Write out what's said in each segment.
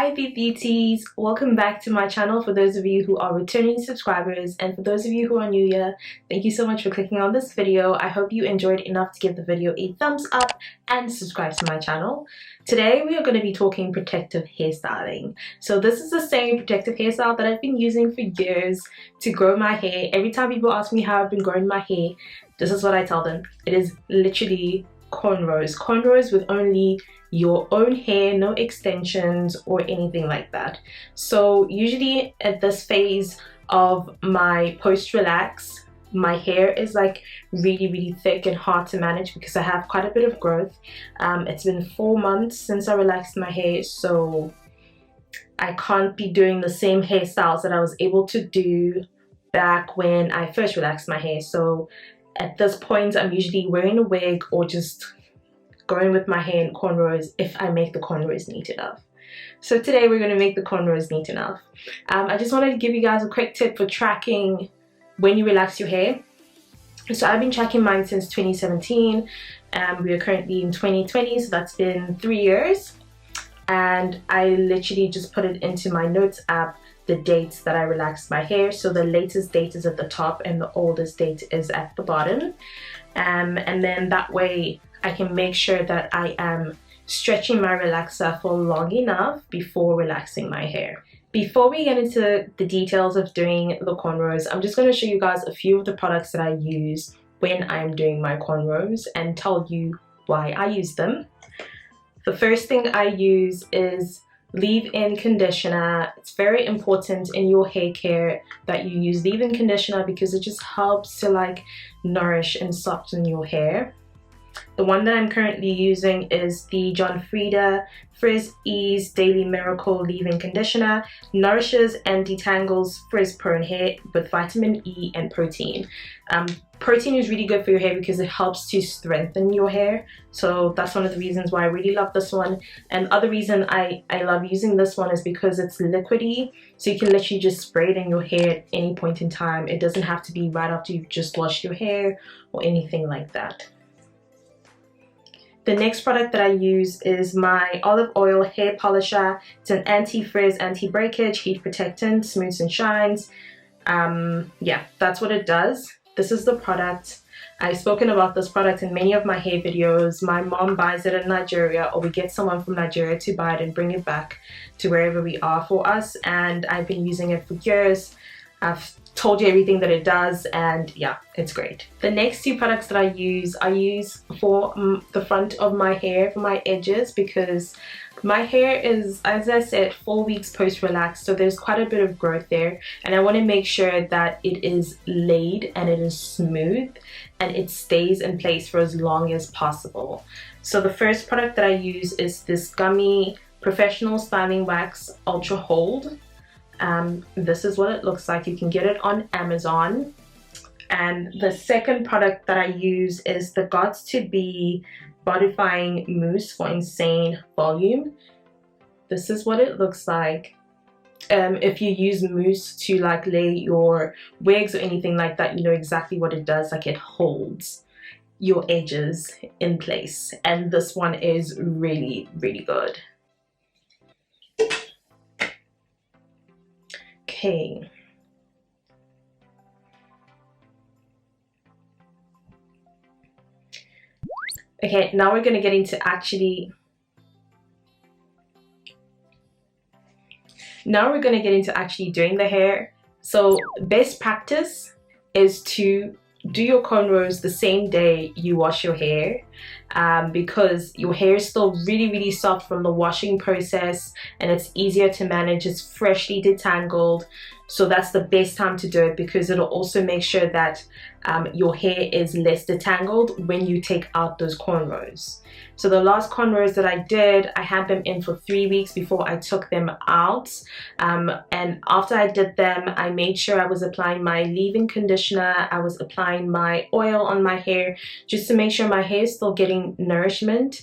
Hi beauties, welcome back to my channel. For those of you who are returning subscribers and for those of you who are new here, thank you so much for clicking on this video. I hope you enjoyed enough to give the video a thumbs up and subscribe to my channel. Today we are going to be talking protective hairstyling. So this is the same protective hairstyle that I've been using for years to grow my hair. Every time people ask me how I've been growing my hair, this is what I tell them. It is literally cornrows. Cornrows with only your own hair, no extensions or anything like that. So usually at this phase of my post-relax, my hair is like really thick and hard to manage because I have quite a bit of growth. It's been 4 months since I relaxed my hair, so I can't be doing the same hairstyles that I was able to do back when I first relaxed my hair. So at this point I'm usually wearing a wig or just going with my hair in cornrows if I make the cornrows neat enough. So today we're going to make the cornrows neat enough. I just wanted to give you guys a quick tip for tracking when you relax your hair. So I've been tracking mine since 2017 and we are currently in 2020, so that's been 3 years. And I literally just put it into my notes app, the dates that I relaxed my hair. So the latest date is at the top and the oldest date is at the bottom. And then that way I can make sure that I am stretching my relaxer for long enough before relaxing my hair. Before we get into the details of doing the cornrows, I'm just going to show you guys a few of the products that I use when I'm doing my cornrows and tell you why I use them. The first thing I use is leave-in conditioner. It's very important in your hair care that you use leave-in conditioner because it just helps to like nourish and soften your hair. The one that I'm currently using is the John Frieda Frizz Ease Daily Miracle Leave-In Conditioner. Nourishes and detangles frizz-prone hair with vitamin E and protein. Protein is really good for your hair because it helps to strengthen your hair. So that's one of the reasons why I really love this one. And the other reason I love using this one is because it's liquidy. So you can literally just spray it in your hair at any point in time. It doesn't have to be right after you've just washed your hair or anything like that. The next product that I use is my olive oil hair polisher. It's an anti-frizz, anti-breakage, heat protectant, smooths and shines. Yeah, that's what it does. This is the product. I've spoken about this product in many of my hair videos. My mom buys it in Nigeria, or we get someone from Nigeria to buy it and bring it back to wherever we are for us. And I've been using it for years. I've told you everything that it does, and yeah, it's great. The next two products that I use for the front of my hair, for my edges, because my hair is, as I said, 4 weeks post-relax, so there's quite a bit of growth there, and I want to make sure that it is laid and it is smooth and it stays in place for as long as possible. So the first product that I use is this Gummy Professional Styling Wax Ultra Hold. This is what it looks like. You can get it on Amazon. And the second product that I use is the Gots to Be Bodifying Mousse for Insane Volume. This is what it looks like. If you use mousse to like lay your wigs or anything like that, you know exactly what it does. Like, it holds your edges in place, and this one is really good. Okay. Okay, now we're going to get into actually doing the hair. So best practice is to do your cornrows the same day you wash your hair, because your hair is still really soft from the washing process and it's easier to manage. It's freshly detangled, so that's the best time to do it because it'll also make sure that your hair is less detangled when you take out those cornrows. So the last cornrows that I did, I had them in for 3 weeks before I took them out, and after I did them, I made sure I was applying my leave-in conditioner. I was applying my oil on my hair just to make sure my hair is still getting nourishment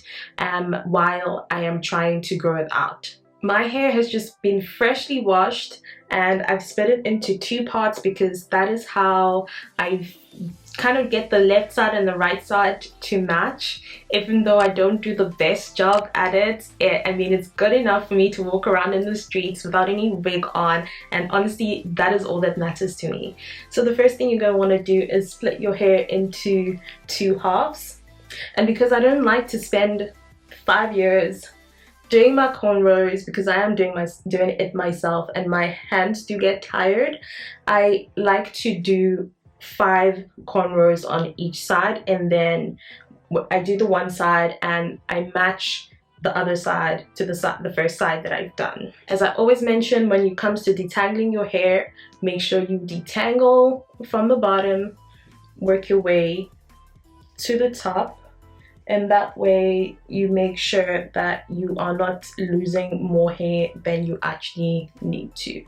while I am trying to grow it out. My hair has just been freshly washed and I've split it into 2 parts because that is how I've kind of get the left side and the right side to match. Even though I don't do the best job at it, I mean, it's good enough for me to walk around in the streets without any wig on, and honestly that is all that matters to me. So the first thing you're going to want to do is split your hair into 2 halves. And because I don't like to spend 5 years doing my cornrows, because I am doing it myself and my hands do get tired, I like to do 5 cornrows on each side, and then I do the one side and I match the other side to the first side that I've done. As I always mention, when it comes to detangling your hair, make sure you detangle from the bottom, work your way to the top, and that way you make sure that you are not losing more hair than you actually need to,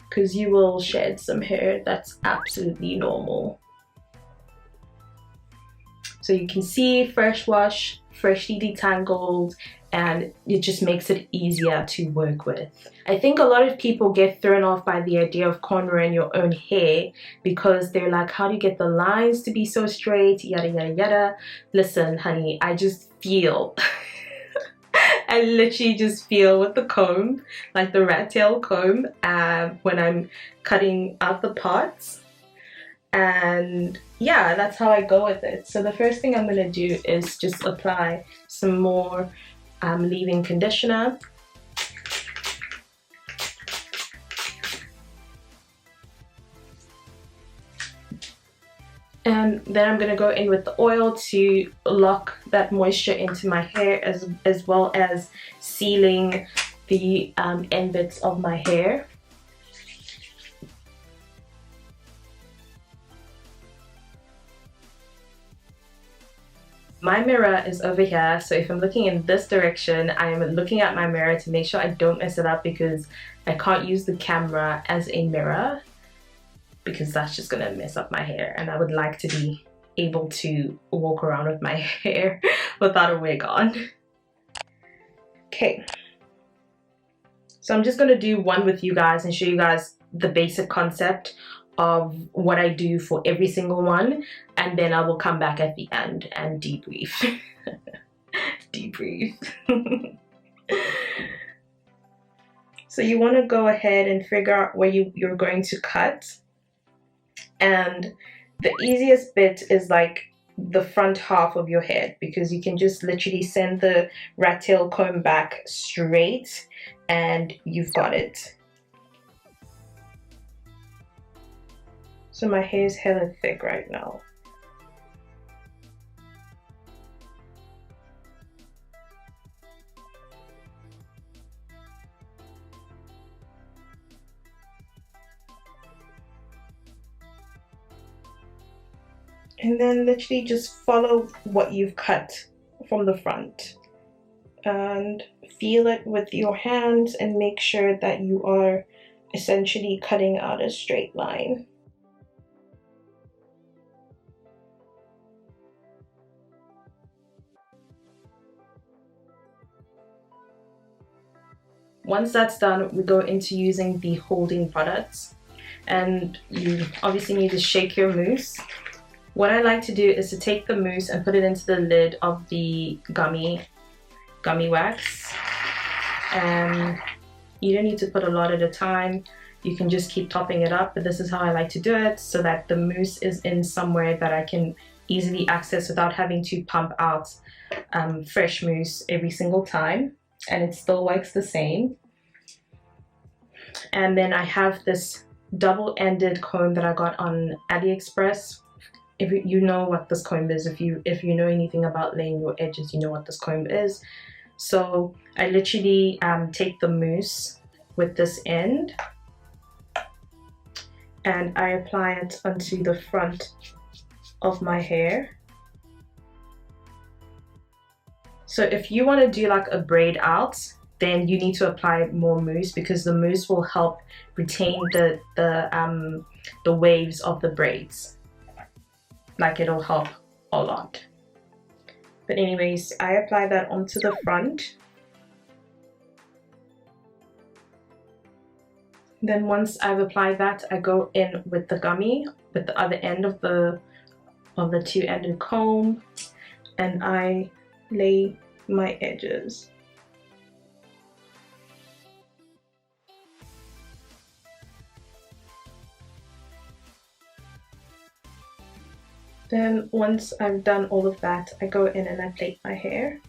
because you will shed some hair. That's absolutely normal. So you can see fresh wash, freshly detangled, and it just makes it easier to work with. I think a lot of people get thrown off by the idea of cornrowing your own hair because they're like, how do you get the lines to be so straight, yada yada yada. Listen honey, I just feel I literally just feel with the comb, like the rat tail comb, when I'm cutting out the parts. And yeah, that's how I go with it. So the first thing I'm going to do is just apply some more leave-in conditioner. And then I'm going to go in with the oil to lock that moisture into my hair, as well as sealing the end bits of my hair. My mirror is over here, so if I'm looking in this direction, I am looking at my mirror to make sure I don't mess it up, because I can't use the camera as a mirror, because that's just gonna mess up my hair, and I would like to be able to walk around with my hair without a wig on. Okay, so I'm just gonna do one with you guys and show you guys the basic concept of what I do for every single one, and then I will come back at the end and debrief. Debrief. So you want to go ahead and figure out where you're going to cut, and the easiest bit is like the front half of your head, because you can just literally send the rat tail comb back straight and you've got it. So my hair is hella thick right now. And then literally just follow what you've cut from the front and feel it with your hands and make sure that you are essentially cutting out a straight line. Once that's done, we go into using the holding products, and you obviously need to shake your mousse. What I like to do is to take the mousse and put it into the lid of the gummy wax, and you don't need to put a lot at a time. You can just keep topping it up, but this is how I like to do it, so that the mousse is in somewhere that I can easily access without having to pump out fresh mousse every single time, and it still works the same. And then I have this double-ended comb that I got on AliExpress. If you know what this comb is, if you know anything about laying your edges, you know what this comb is. So I literally take the mousse with this end and I apply it onto the front of my hair. So if you want to do like a braid out, then you need to apply more mousse, because the mousse will help retain the waves of the braids. Like, it'll help a lot. But anyways, I apply that onto the front. Then once I've applied that, I go in with the gummy with the other end of the of the two-ended comb and I lay my edges. Then once I've done all of that, I go in and I plait my hair.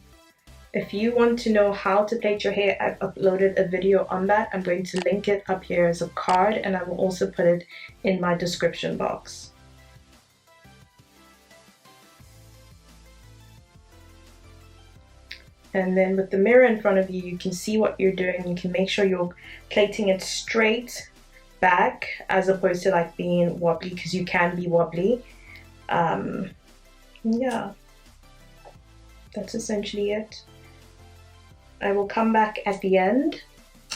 If you want to know how to plait your hair, I've uploaded a video on that. I'm going to link it up here as a card, and I will also put it in my description box. And then with the mirror in front of you, you can see what you're doing. You can make sure you're plaiting it straight back as opposed to like being wobbly, because you can be wobbly. Yeah, that's essentially it. I will come back at the end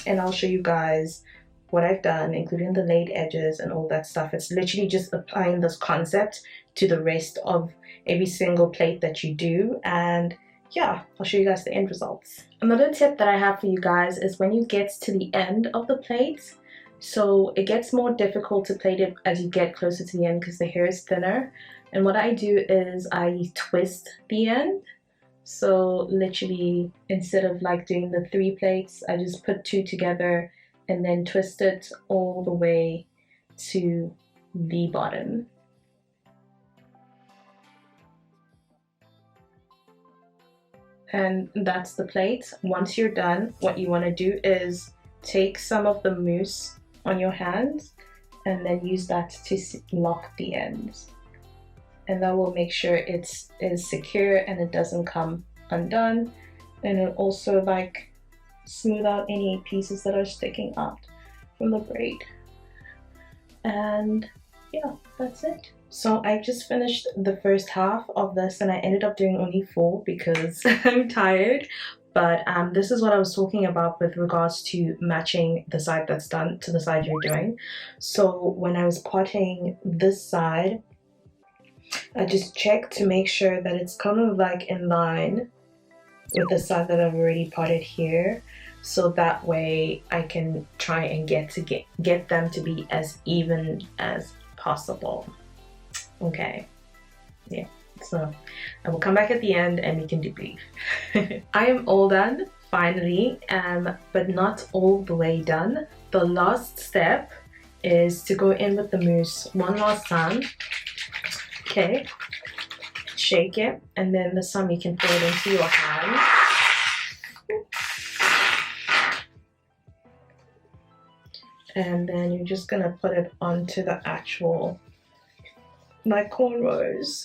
and I'll show you guys what I've done, including the laid edges and all that stuff. It's literally just applying this concept to the rest of every single plait that you do, and yeah, I'll show you guys the end results. Another tip that I have for you guys is when you get to the end of the plait, so it gets more difficult to plait it as you get closer to the end because the hair is thinner, and what I do is I twist the end. So literally, instead of like doing the 3 plaits, I just put 2 together and then twist it all the way to the bottom. And that's the plait. Once you're done, what you want to do is take some of the mousse on your hands and then use that to lock the ends. And that will make sure it is secure and it doesn't come undone. And it'll also like smooth out any pieces that are sticking out from the braid. And yeah, that's it. So I just finished the first half of this and I ended up doing only 4 because I'm tired. But this is what I was talking about with regards to matching the side that's done to the side you're doing. So when I was parting this side, I just checked to make sure that it's kind of like in line with the side that I've already parted here, so that way I can try and get them to be as even as possible. Okay, yeah, so I will come back at the end and we can debrief. I am all done finally, but not all the way done. The last step is to go in with the mousse one last time. Okay, shake it, and then this time you can pour it into your hand. And then you're just gonna put it onto the actual, like, cornrows.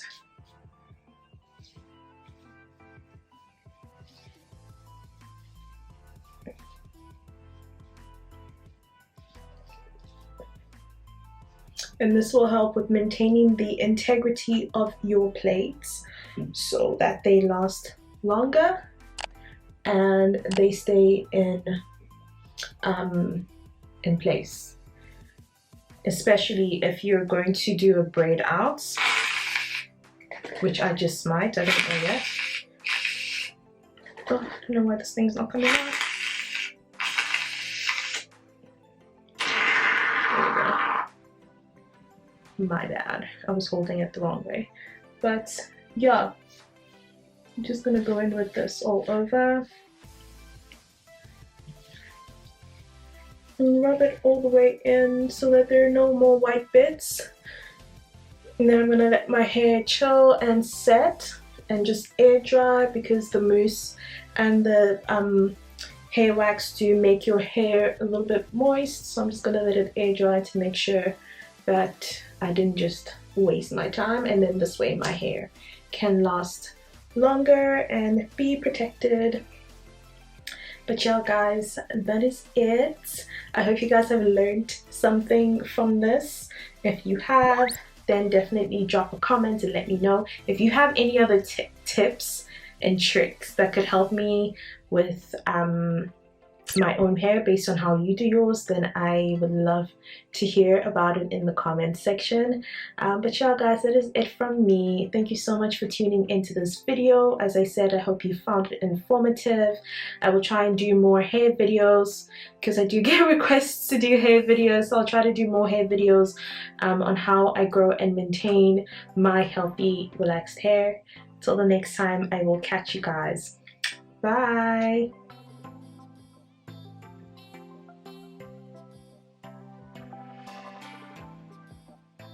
And this will help with maintaining the integrity of your plates so that they last longer and they stay in place, especially if you're going to do a braid out, which I just might, I don't know yet. Oh, I don't know why this thing's not coming out. My bad, I was holding it the wrong way. But yeah, I'm just gonna go in with this all over and rub it all the way in so that there are no more white bits. And then I'm gonna let my hair chill and set and just air dry, because the mousse and the hair wax do make your hair a little bit moist. So I'm just gonna let it air dry to make sure that I didn't just waste my time, and then this way my hair can last longer and be protected. But yeah guys, that is it. I hope you guys have learned something from this. If you have, then definitely drop a comment and let me know. If you have any other tips and tricks that could help me with my own hair based on how you do yours, then I would love to hear about it in the comments section. But yeah guys, that is it from me. Thank you so much for tuning into this video. As I said, I hope you found it informative. I will try and do more hair videos because I do get requests to do hair videos, so I'll try to do more hair videos on how I grow and maintain my healthy, relaxed hair. Till the next time, I will catch you guys. Bye.